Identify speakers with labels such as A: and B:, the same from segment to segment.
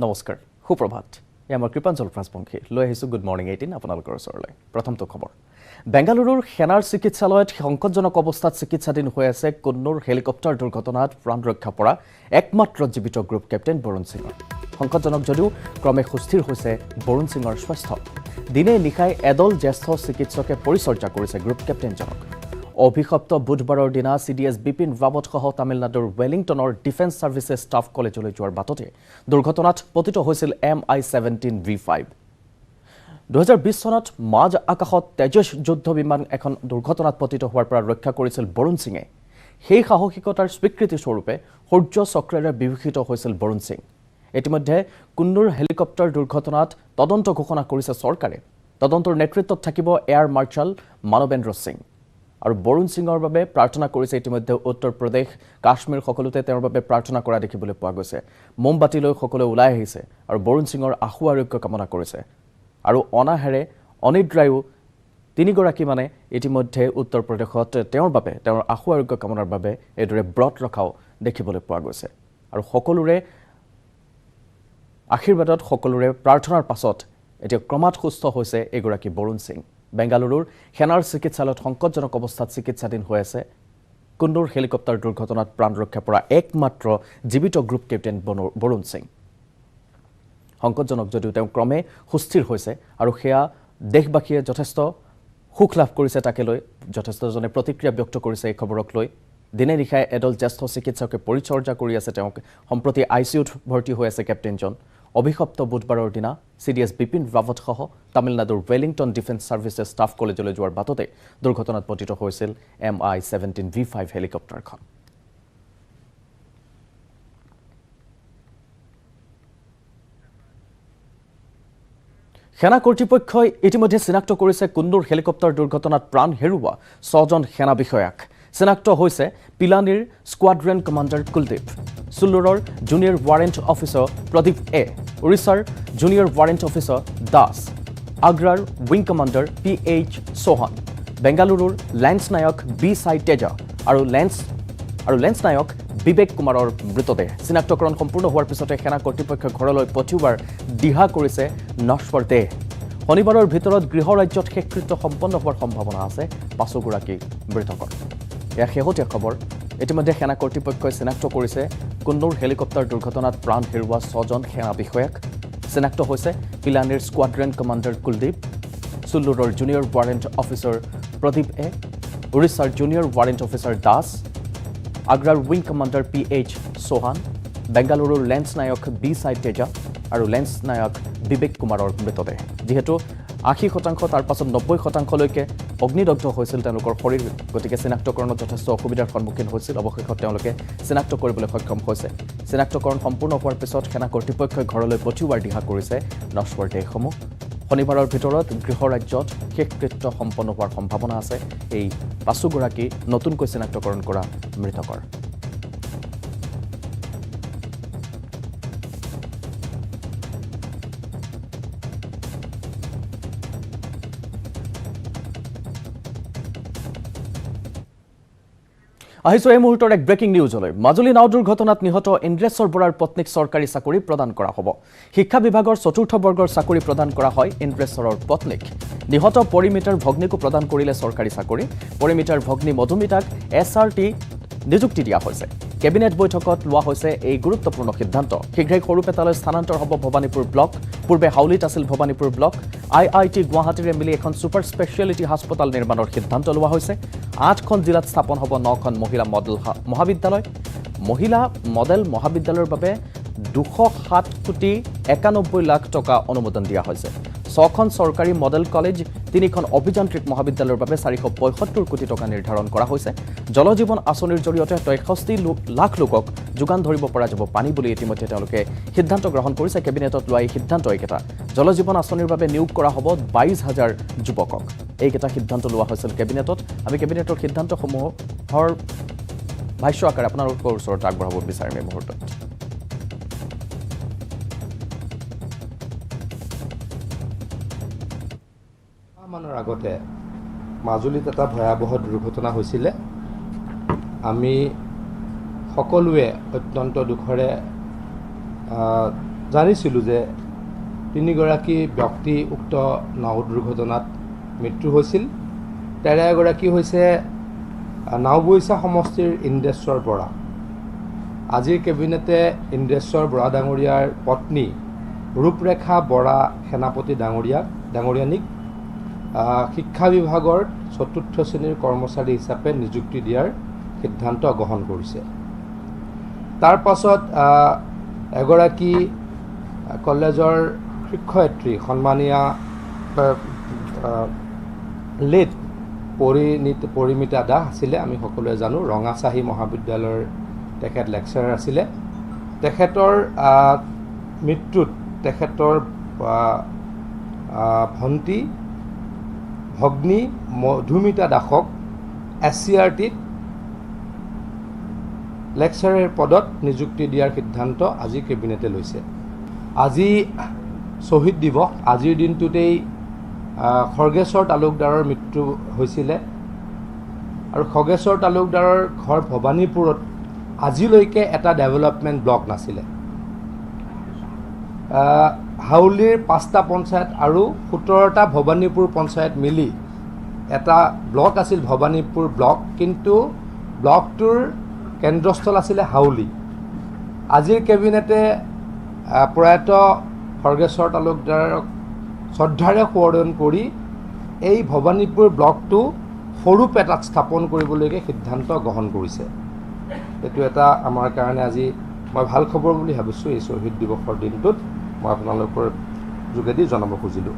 A: নমস্কাৰ সুপ্ৰভাত আমাৰ কৃপাঞ্জল প্ৰাসপংখী লৈ আহিছো গুড মৰ্নিং 18 আপোনালোকৰ ওচৰলৈ প্ৰথমটো খবৰ বেংগালুৰুৰ সেনাৰ চিকিৎসালয়ত সংকটজনক অৱস্থাত চিকিৎসাধীন হৈ আছে কুন্নুৰ হেলিকপ্টাৰ দুৰ্ঘটনাত প্ৰাণ ৰক্ষা পৰা একমাত্ৰ জীৱিত গ্ৰুপ কেপ্টেইন বৰুণ সিঙৰ সংকটজনক যদিও ক্ৰমে সুস্থিৰ হৈছে বৰুণ সিঙৰ স্বাস্থ্য দিনে নিশাই এডল জ্যেষ্ঠ চিকিৎসকে পৰিচৰ্যা কৰিছে গ্ৰুপ কেপ্টেইনজনক অভিষপ্ত বুধবাৰৰ দিনা সিডিএছ বিপিন ৰাৱত সহ তামিলনাডুৰ ৱেলিংটনৰ ডিফেন্স সাৰ্ভিসেছ ষ্টাফ কলেজলৈ যোৱাৰ বাটতে দুৰ্ঘটনাত পতিত হৈছিল MI-17V5 2020 চনত মাজ আকাশত তেজস যুদ্ধ বিমান এখন দুৰ্ঘটনাত পতিত হোৱাৰ পৰা ৰক্ষা কৰিছিল বৰুণ সিঙে সেই সাহসিকতাৰ স্বীকৃতি স্বৰূপে সূৰ্য চক্ৰেৰে বিভূষিত হৈছিল বৰুণ সিং ইতিমধ্যে কুন্নুৰ হেলিকপ্টাৰ দুৰ্ঘটনাত তদন্ত ঘোষণা কৰিছে চৰকাৰে তদন্তৰ নেতৃত্বত থাকিব এয়াৰ মাৰ্শাল মানৱেন্দ্ৰ সিং আৰু বৰুণ সিঙৰ বাবে প্ৰাৰ্থনা কৰিছে ইতিমধ্যে উত্তৰ প্ৰদেশ কাশ্মীৰ সকলোতে তেওঁৰ বাবে প্ৰাৰ্থনা কৰা দেখিবলৈ পোৱা গৈছে মোমবাতি লৈ সকলো ওলাই আহিছে আৰু বৰুণ সিঙৰ আশু আৰোগ্য কামনা কৰিছে আৰু অনাহেৰে অনিদ্ৰায়ু তিনিগৰাকী মানে ইতিমধ্যে উত্তৰ প্ৰদেশত তেওঁৰ বাবে তেওঁৰ আশু আৰোগ্য কামনাৰ বাবে এদৰে ব্ৰত ৰখাও দেখিবলৈ পোৱা গৈছে আৰু সকলোৰে আশীৰ্বাদত সকলোৰে প্ৰাৰ্থনাৰ পাছত এতিয়া ক্ৰমাৎ সুস্থ হৈছে এগৰাকী বৰুণ সিং বেংগালুৰুৰ সেনাৰ চিকিৎসালয়ত সংকটজনক অৱস্থাত চিকিৎসাধীন হৈ আছে কুন্নুৰ হেলিকপ্টাৰ দুৰ্ঘটনাত প্ৰাণ ৰক্ষা পৰা একমাত্ৰ জীৱিত গ্ৰুপ কেপ্টেইন বৰুণ সিং সংকটজনক যদিও তেওঁ ক্ৰমে সুস্থিৰ হৈছে আৰু সেয়া দেশবাসীয়ে যথেষ্ট সুখ লাভ কৰিছে তাকে লৈ যথেষ্টজনে প্ৰতিক্ৰিয়া ব্যক্ত কৰিছে এই খবৰক লৈ দিনে নিশাই এডল জ্যেষ্ঠ চিকিৎসকে পৰিচৰ্যা কৰি আছে তেওঁক সম্প্ৰতি আইচিইউত ভৰ্তি হৈ আছে কেপ্টেইনজন অভিষপ্ত বুধবাৰৰ দিনা সিডিএছ বিপিন ৰাৱত সহ তামিলনাডুৰ ৱেলিংটন ডিফেন্স সাৰ্ভিসেছ ষ্টাফ কলেজলৈ যোৱাৰ বাটতে দুৰ্ঘটনাত পতিত হৈছিল MI-17V5 হেলিকপ্টাৰখন সেনা কৰ্তৃপক্ষই ইতিমধ্যে চিনাক্ত কৰিছে কুন্নুৰ হেলিকপ্টাৰ দুৰ্ঘটনাত প্ৰাণ হেৰুওৱা 6জন সেনা বিষয়াক চিনাক্ত হৈছে পিলানীৰ স্কোৱাড্ৰন কমাণ্ডাৰ কুলদীপ সুল্লুৰৰ জুনিয়ৰ ৱাৰেণ্ট অফিচাৰ প্ৰদীপ এ উৰিষ্যাৰ জুনিয়ৰ ৱাৰেণ্ট অফিচাৰ দাস আগ্ৰাৰ উইং কমাণ্ডাৰ PH চৌহান বেংগালুৰুৰ লেন্স নায়ক বি সাই তেজা আৰু লেন্স নায়ক বিবেক কুমাৰৰ মৃতদেহ চিনাক্তকৰণ সম্পূৰ্ণ হোৱাৰ পিছতে সেনা কৰ্তৃপক্ষই ঘৰলৈ পঠিওৱাৰ দিহা কৰিছে নশ্বৰৰ দেহ শনিবাৰৰ ভিতৰত গৃহ ৰাজ্যত শেষকৃত্য সম্পন্ন হোৱাৰ সম্ভাৱনা আছে 5গৰাকী মৃতকৰ এয়া শেহতীয়া খবৰ ইতিমধ্যে সেনা কৰ্তৃপক্ষই চিনাক্ত কৰিছে কুন্নুৰ হেলিকপ্টাৰ দুৰ্ঘটনাত প্ৰাণ হেৰুওৱা 6জন সেনা বিষয়াক চিনাক্ত হৈছে পিলানীৰ স্কোৱাড্ৰন কমাণ্ডাৰ কুলদীপ সুল্লুৰৰ জুনিয়ৰ ৱাৰেণ্ট অফিচাৰ প্ৰদীপ এ উৰিষ্যাৰ জুনিয়ৰ ৱাৰেণ্ট অফিচাৰ দাস আগ্ৰাৰ উইং কমাণ্ডাৰ PH চৌহান বেংগালুৰুৰ লেন্স নায়ক বি সাই তেজা আৰু লেন্স নায়ক বিবেক কুমাৰৰ মৃতদেহ যেহেতু 80% তাৰ পাছত 90%লৈকে অগ্নিদগ্ধ হৈছিল তেওঁলোকৰ শৰীৰ গতিকে চিনাক্তকৰণত যথেষ্ট অসুবিধাৰ সন্মুখীন হৈছিল অৱশেষত তেওঁলোকে চিনাক্ত কৰিবলৈ সক্ষম হৈছে চিনাক্তকৰণ সম্পূৰ্ণ হোৱাৰ পিছত সেনা কৰ্তৃপক্ষই ঘৰলৈ পঠিওৱাৰ দিহা কৰিছে নশ্বৰৰ দেহসমূহ শনিবাৰৰ ভিতৰত গৃহ ৰাজ্যত শেষকৃত্য সম্পন্ন হোৱাৰ সম্ভাৱনা আছে এই 5গৰাকী নতুনকৈ চিনাক্তকৰণ কৰা মৃতকৰ আহিছো এই মুহূৰ্তৰ এক ব্ৰেকিং নিউজলৈ মাজুলী নাও দুৰ্ঘটনাত নিহত ইন্দ্ৰেশ্বৰ বৰাৰ পত্নীক চৰকাৰী চাকৰি প্ৰদান কৰা হ'ব শিক্ষা বিভাগৰ 4ৰ্থ বৰ্গৰ চাকৰি প্ৰদান কৰা হয় ইন্দ্ৰেশ্বৰৰ পত্নীক নিহত পৰিমিটাৰ ভগ্নীকো প্ৰদান কৰিলে চৰকাৰী চাকৰি পৰিমিটাৰ ভগ্নী মধুমিতাক SRT নিযুক্তি দিয়া হৈছে কেবিনেট বৈঠকত লোৱা হৈছে এই গুৰুত্বপূৰ্ণ সিদ্ধান্ত শীঘ্ৰেই সৰুপেটালৈ স্থানান্তৰ হ'ব ভবানীপুৰ ব্লক পূৰ্বে হাউলিত আছিল ভবানীপুৰ ব্লক IIT গুৱাহাটীৰে মিলি এখন সুপাৰ স্পেচিয়েলিটি হাস্পতাল নিৰ্মাণৰ সিদ্ধান্ত লোৱা হৈছে 8খন জিলাত স্থাপন হ'ব 9খন মহিলা মডেল মহাবিদ্যালয় মহিলা মডেল মহাবিদ্যালয়ৰ বাবে 207.91 লাখ টকা অনুমোদন দিয়া হৈছে 6খন চৰকাৰী মডেল কলেজ 3খন অভিযান্ত্ৰিক মহাবিদ্যালয়ৰ বাবে 475 কোটি টকা নিৰ্ধাৰণ কৰা হৈছে জল জীৱন আঁচনিৰ জৰিয়তে 63 লাখ লোকক যোগান ধৰিব পৰা যাব পানী বুলি ইতিমধ্যে তেওঁলোকে সিদ্ধান্ত গ্ৰহণ কৰিছে কেবিনেটত লোৱা এই সিদ্ধান্ত এইকেইটা জল জীৱন আঁচনিৰ বাবে নিয়োগ কৰা হ'ব 22,000 যুৱকক এইকেইটা সিদ্ধান্ত লোৱা হৈছিল কেবিনেটত আমি কেবিনেটৰ সিদ্ধান্তসমূহৰ ভাষ্য আকাৰে আপোনালোকৰ ওচৰত আগবঢ়াব বিচাৰিম এই মুহূৰ্তত
B: মানৰ আগতে মাজুলীত এটা ভয়াবহ দুৰ্ঘটনা হৈছিলে আমি সকলোৱে অত্যন্ত দুখৰে জানিছিলোঁ যে তিনিগৰাকী ব্যক্তি উক্ত নাও দুৰ্ঘটনাত মৃত্যু হৈছিল। তাৰে এগৰাকী হৈছে নাওবৈচা সমষ্টিৰ ইন্দ্ৰেশ্বৰ বৰা। আজিৰ কেবিনেটে ইন্দ্ৰেশ্বৰ বৰা ডাঙৰীয়াৰ পত্নী ৰূপৰেখা বৰা সেনাপতি ডাঙৰীয়ানীক শিক্ষা বিভাগৰ ৪ৰ্থ শ্ৰেণীৰ কৰ্মচাৰী হিচাপে নিযুক্তি দিয়াৰ সিদ্ধান্ত গ্ৰহণ কৰিছে। তাৰ পাছত এগৰাকী কলেজৰ শিক্ষয়িত্ৰী সন্মানীয়া লেট পৰিমিতা দাস আছিলে। আমি সকলোৱে জানো ৰঙাচাহী মহাবিদ্যালয়ৰ তেখেত লেকচাৰাৰ আছিলে। তেখেতৰ মৃত্যুত তেখেতৰ ভণ্টি ভগ্নী মধুমিতা দাসক SCRTত লেকচাৰৰ পদত নিযুক্তি দিয়াৰ সিদ্ধান্ত আজি কেবিনেটে লৈছে। আজি শ্বহীদ দিৱস। আজিৰ দিনটোতেই খগেশ্বৰ তালুকদাৰৰ মৃত্যু হৈছিলে আৰু খগেশ্বৰ তালুকদাৰৰ ঘৰ ভৱানীপুৰত আজিলৈকে এটা ডেভেলপমেণ্ট ব্লক নাছিলে। হাউলিৰ 5টা পঞ্চায়ত আৰু 17টা ভৱানীপুৰ পঞ্চায়ত মিলি এটা ব্লক আছিল ভৱানীপুৰ ব্লক, কিন্তু ব্লকটোৰ কেন্দ্ৰস্থল আছিলে হাউলি। আজিৰ কেবিনেটে প্ৰয়াত খগেশ্বৰ তালুকদাৰক শ্ৰদ্ধাৰে সোঁৱৰণ কৰি এই ভৱানীপুৰ ব্লকটো সৰুপেটাত স্থাপন কৰিবলৈকে সিদ্ধান্ত গ্ৰহণ কৰিছে। এইটো এটা আমাৰ কাৰণে আজি মই ভাল খবৰ বুলি ভাবিছোঁ। এই শ্বহীদ দিৱসৰ দিনটোত মই আপোনালোকৰ যোগেদি জনাব খুজিলোঁ।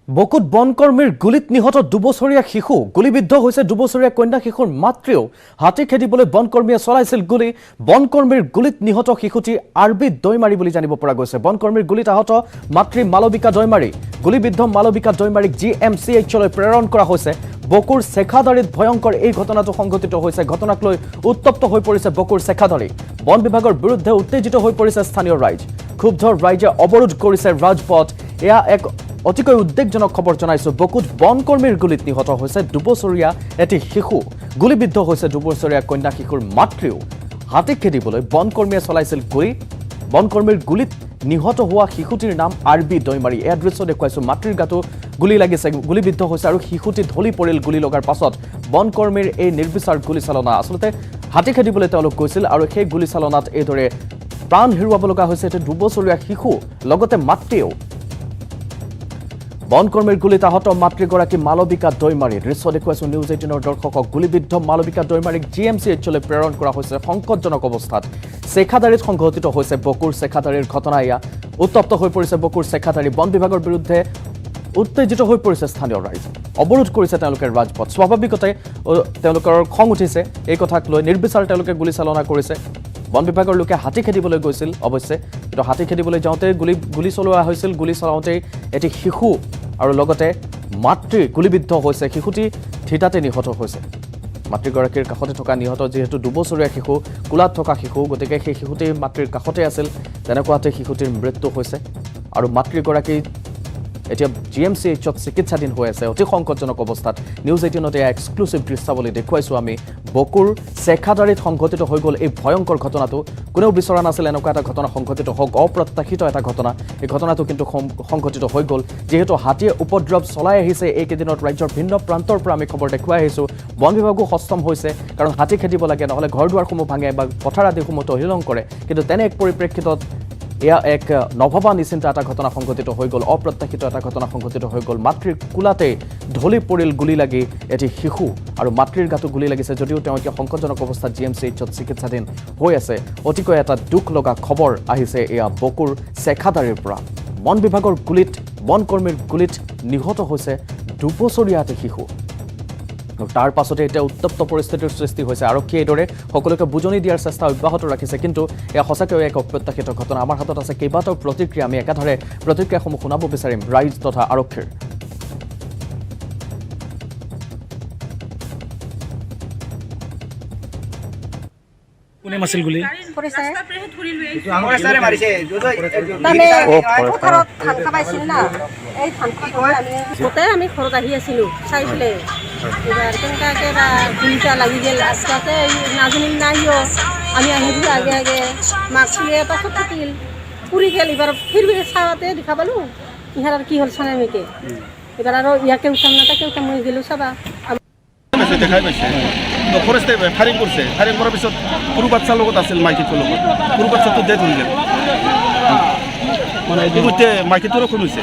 A: বকুত বনকৰ্মীৰ গুলীত নিহত 2 বছৰীয়া শিশু। গুলীবিদ্ধ হৈছে 2 বছৰীয়া কন্যা শিশুৰ মাতৃও। হাতী খেদিবলৈ বনকৰ্মীয়ে চলাইছিল গুলী। বনকৰ্মীৰ গুলীত নিহত শিশুটি RB দৈমাৰী বুলি জানিব পৰা গৈছে। বনকৰ্মীৰ গুলীত আহত মাতৃ মালবিকা দৈমাৰী। গুলীবিদ্ধ মালবিকা দৈমাৰীক GMCHলৈ প্ৰেৰণ কৰা হৈছে। বকুৰ চেখাদাৰীত ভয়ংকৰ এই ঘটনাটো সংঘটিত হৈছে। ঘটনাক লৈ উত্তপ্ত হৈ পৰিছে বকুৰ চেখাদাৰী। বন বিভাগৰ বিৰুদ্ধে উত্তেজিত হৈ পৰিছে স্থানীয় ৰাইজ। ক্ষুব্ধ ৰাইজে অৱৰোধ কৰিছে ৰাজপথ। এয়া এক অতিকৈ উদ্বেগজনক খবৰ জনাইছো। বকুত বনকৰ্মীৰ গুলীত নিহত হৈছে 2 বছৰীয়া এটি শিশু। গুলীবিদ্ধ হৈছে 2 বছৰীয়া কন্যা শিশুৰ মাতৃও। হাতী খেদিবলৈ বনকৰ্মীয়ে চলাইছিল গুলী। বনকৰ্মীৰ গুলীত নিহত হোৱা শিশুটিৰ নাম RB দৈমাৰী। এয়া দৃশ্য দেখুৱাইছো। মাতৃৰ গাতো গুলী লাগিছে, গুলীবিদ্ধ হৈছে আৰু শিশুটি ঢলি পৰিল গুলী লগাৰ পাছত। বনকৰ্মীৰ এই নিৰ্বিচাৰ গুলীচালনা, আচলতে হাতী খেদিবলৈ তেওঁলোক গৈছিল আৰু সেই গুলীচালনাত এইদৰে প্ৰাণ হেৰুৱাব লগা হৈছে 2 বছৰীয়া শিশু, লগতে মাতৃও। বনকৰ্মীৰ গুলীত আহত মাতৃগৰাকী মালবিকা দৈমাৰী। দৃশ্য দেখুৱাইছো নিউজ 18ৰ দৰ্শকক। গুলীবিদ্ধ মালবিকা দৈমাৰীক GMCHলৈ প্ৰেৰণ কৰা হৈছে সংকটজনক অৱস্থাত। চেখাদাৰীত সংঘটিত হৈছে বকুৰ চেখাদাৰীৰ ঘটনা। এয়া উত্তপ্ত হৈ পৰিছে বকুৰ চেখাদাৰী। বন বিভাগৰ বিৰুদ্ধে উত্তেজিত হৈ পৰিছে স্থানীয় ৰাইজ। অৱৰোধ কৰিছে তেওঁলোকে ৰাজপথ। স্বাভাৱিকতে তেওঁলোকৰ খং উঠিছে। এই কথাক লৈ নিৰ্বিচাৰ তেওঁলোকে গুলীচালনা কৰিছে। বন বিভাগৰ লোকে হাতী খেদিবলৈ গৈছিল অৱশ্যে, কিন্তু হাতী খেদিবলৈ যাওঁতে গুলী চলোৱা হৈছিল। গুলী চলাওঁতেই এটি শিশু আৰু লগতে মাতৃ গুলীবিদ্ধ হৈছে। শিশুটি থিতাতে নিহত হৈছে। মাতৃগৰাকীৰ কাষতে থকা নিহত যিহেতু 2 বছৰীয়া শিশু, কোলাত থকা শিশু, গতিকে সেই শিশুটি মাতৃৰ কাষতে আছিল। তেনেকুৱাতে শিশুটিৰ মৃত্যু হৈছে আৰু মাতৃগৰাকী এতিয়া GMCHত চিকিৎসাধীন হৈ আছে অতি সংকটজনক অৱস্থাত। নিউজ 18ত এয়া এক্সক্লুচিভ দৃশ্যাৱলী দেখুৱাইছোঁ আমি। বকুৰ চেখাদাৰীত সংঘটিত হৈ গ'ল এই ভয়ংকৰ ঘটনাটো। কোনেও বিচৰা নাছিল এনেকুৱা এটা ঘটনা সংঘটিত হওক, অপ্ৰত্যাশিত এটা ঘটনা। এই ঘটনাটো কিন্তু সংঘটিত হৈ গ'ল। যিহেতু হাতীয়ে উপদ্ৰৱ চলাই আহিছে এইকেইদিনত ৰাজ্যৰ ভিন্ন প্ৰান্তৰ পৰা আমি খবৰ দেখুৱাই আহিছোঁ। বন বিভাগো সষ্টম হৈছে, কাৰণ হাতী খেদিব লাগে, নহ'লে ঘৰ দুৱাৰসমূহ ভাঙে বা পথাৰ আদিসমূহ তহিলং কৰে। কিন্তু তেনে এক পৰিপ্ৰেক্ষিতত এয়া এক নভবা নিচিন্তা এটা ঘটনা সংঘটিত হৈ গ'ল, অপ্ৰত্যাশিত এটা ঘটনা সংঘটিত হৈ গ'ল। মাতৃৰ কোলাতে ঢলি পৰিল গুলী লাগি এটি শিশু আৰু মাতৃৰ গাতো গুলী লাগিছে। যদিও তেওঁ এতিয়া সংকটজনক অৱস্থাত GMCHত চিকিৎসাধীন হৈ আছে। অতিকৈ এটা দুখ লগা খবৰ আহিছে এয়া বকুৰ চেখাদাৰীৰ পৰা। বন বিভাগৰ গুলীত, বনকৰ্মীৰ গুলীত নিহত হৈছে 2 বছৰীয়া এটি শিশু। তাৰ পাছতে এতিয়া উত্তপ্ত পৰিস্থিতিৰ সৃষ্টি হৈছে। আৰক্ষীয়ে এইদৰে সকলোকে বুজনি দিয়াৰ চেষ্টা অব্যাহত ৰাখিছে, কিন্তু এয়া সঁচাকৈ এক অপ্ৰত্যাশিত ঘটনা। আমাৰ হাতত আছে কেইবাটাও প্ৰতিক্ৰিয়া। আমি একাধাৰে প্ৰতিক্ৰিয়াসমূহ শুনাব বিচাৰিম ৰাইজ তথা আৰক্ষীৰ।
C: কোনে মাছিল গুলি?
D: আমি ঘৰত আহি আছিলোঁ চাই পেলাই তেনেকুৱাকৈ গুলিটা লাগি গ'ল। আজকাতে নাজানিল নাইও আমি আহিছোঁ আগে আগে মাস্ক লিয়ে পাছত থাকিল পুৰি গেল এবাৰ ফিৰ চাওঁতে দেখা পালোঁ ইহঁত আৰু কি হ'ল চানামিকে এবাৰ আৰু ইয়াকে উঠাম না তাকে উঠাম মই গেলোঁ চাবা
E: দেখাই পাইছে তো ফৰেষ্টে ফায়াৰিং কৰিছে ফায়াৰিং কৰাৰ পিছত সৰু বাচ্চাৰ লগত আছিল মাইকীটোৰ লগত সৰু বাচ্চাটো ডেথ হৈ গ'ল মানে ইতিমধ্যে মাইকীটোৰো খুন হৈছে